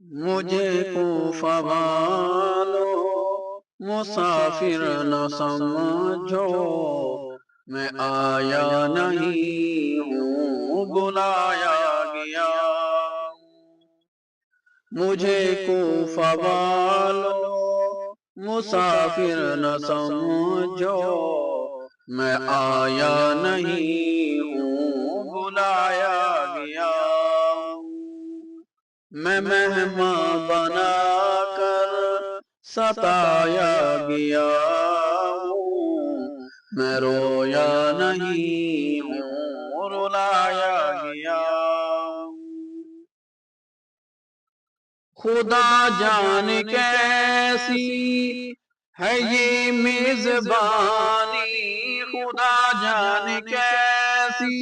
مجھے کوفہ والو مسافر نہ سمجھو، میں آیا نہیں ہوں بلایا گیا۔ مجھے کوفہ والو مسافر نہ سمجھو، میں آیا نہیں ہوں بلایا گیا۔ میں مہمان بنا کر ستایا گیا ہوں، میں رویا نہیں ہوں رلایا گیا۔ خدا جانے کیسی ہے یہ میزبانی، خدا جانے کیسی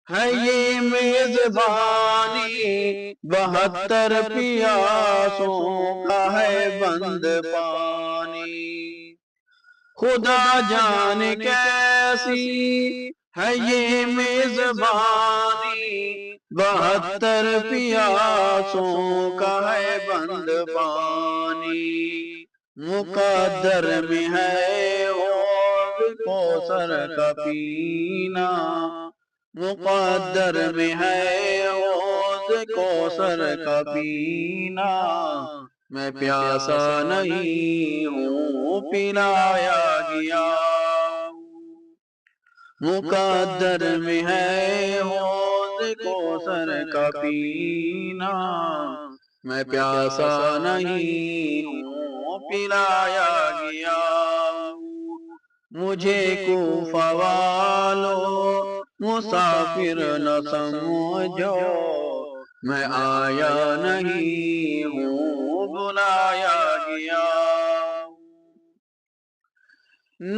ہے یہ میزبانی، 72 پیاسوں کا ہے بند پانی۔ خدا جانے کیسی ہے یہ میزبانی، 72 پیاسوں کا ہے بند پانی۔ مقدر میں ہے حوض کوثر کا پینا، مقدر میں ہے حوض کوثر کا پینا، میں پیاسا نہیں ہوں پلایا گیا۔ مقدر میں ہے حوض کوثر کا پینا، میں پیاسا نہیں ہوں پلایا گیا۔ مجھے کوفہ والو مسافر نہ سمجھو، میں آیا نہیں ہوں بلایا گیا۔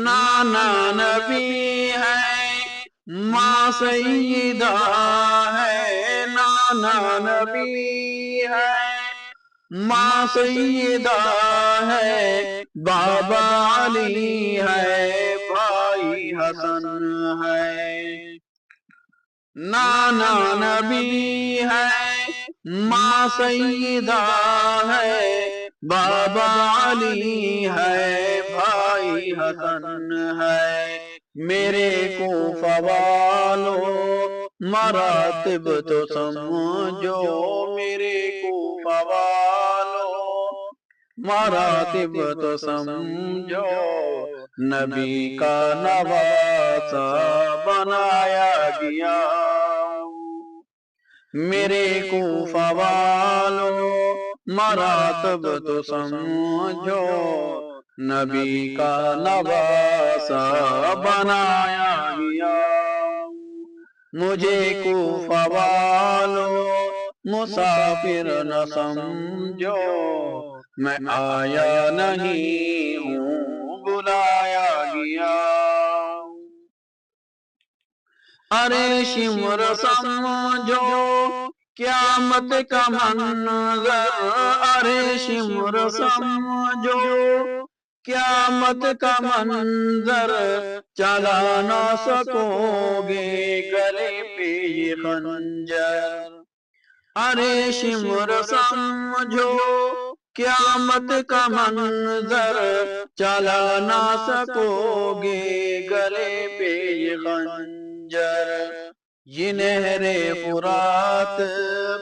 نانا نبی ہے ماں سیدہ ہے، نانا نبی ہے ماں سیدہ ہے، بابا علی ہے بھائی حسن ہے۔ نانا نبی ہے ماں سیدہ ہے، بابا علی ہے بھائی حسن ہے۔ میرے کوفہ والو مراتب تو سمجھو، میرے کوفہ والو مراتب تو سمجھو، نبی کا نواسہ بنایا گیا۔ میرے کوفہ والو مراتب تو سمجھو، نبی کا نواسہ بنایا گیا۔ مجھے کوفہ والو مسافر نہ سمجھو، میں آیا نہیں ہوں بلایا گیا۔ ارے شمر سمجھو قیامت کا منظر، ارے شمر سمجھو قیامت کا منظر، چلا نہ سکو گے گلے پہ یہ خنجر۔ ارے شمر سمجھو قیامت کا منظر، چلا نہ سکو گے گلے پہ یہ خنجر۔ یہ نہر فرات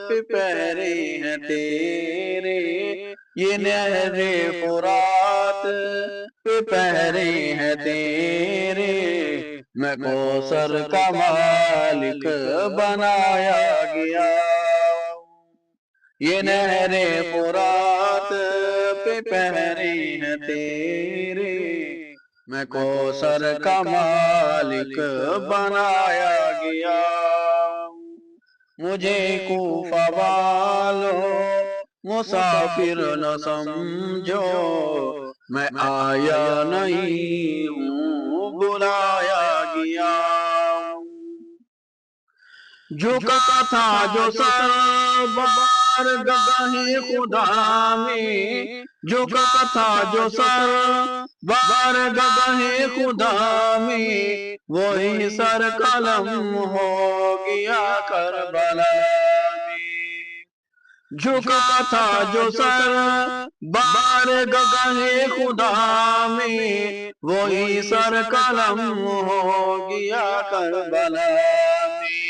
پہ پیرے ہیں تیرے، یہ نہر فرات پہ پیرے ہیں تیرے، میں کوثر کا مالک بنایا گیا۔ یہ نہر فرات پہ پیرے ہیں تیرے، میں کوثر کا مالک بنایا گیا۔ مجھے کوفہ والو مسافر نہ سمجھو، میں آیا نہیں ہوں بلایا گیا۔ جھکا تھا جو سر بارگاہ خدا میں، جھکا تھا جو سر بارگاہ خدا میں، وہی سر قلم ہو گیا کربلا میں۔ جھکا تھا جو سر بار گگہ خدا میں وہی سر قلم ہو گیا کربلا میں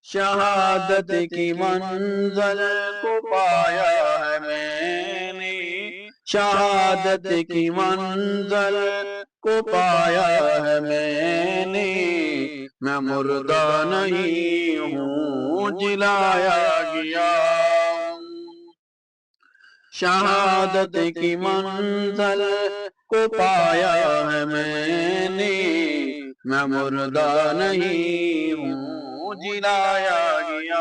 شہادت کی منزل کو پایا ہے میں نے شہادت کی منزل کو پایا ہے میں نے میں مردہ نہیں ہوں جلایا گیا شہادت کی منزل کو پایا ہے میں نے میں مردہ نہیں ہوں جلایا گیا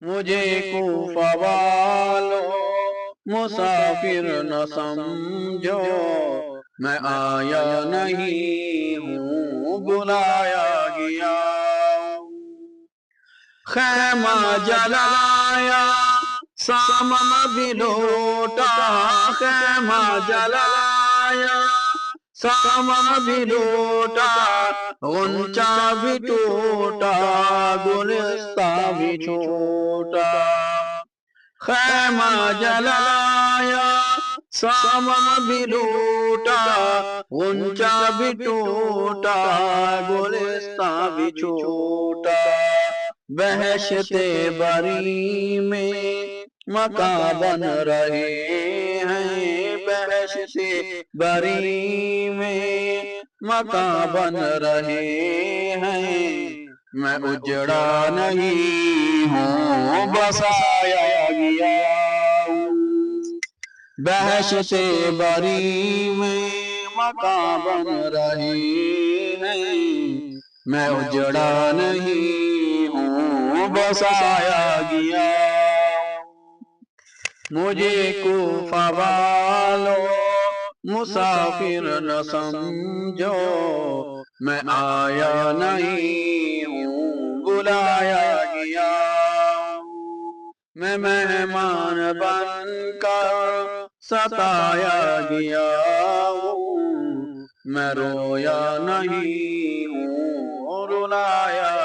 مجھے کوفہ والوں مسافر نہ سمجھو میں آیا نہیں ہوں بلایا گیا خیمہ جلایا سامم بھی لوٹا خیمہ جلایا سامم بھی لوٹا غنچہ بھی ٹوٹا گلستہ بھی چھوٹا خیمہ جلایا سامم بھی لوٹا غنچہ بھی ٹوٹا گلستہ بھی چھوٹا بہشت بری میں مکان بن رہے ہیں بہشت بری میں مکان بن رہے ہیں میں اجڑا نہیں ہوں بسایا گیا بہشت بری میں مکان بن رہے ہیں میں اجڑا نہیں ہوں بسایا گیا مجھے کوفہ والوں مسافر نہ سمجھو میں آیا نہیں ہوں بلایا گیا میں مہمان بن کر ستایا گیا ہوں میں رویا نہیں ہوں رلایا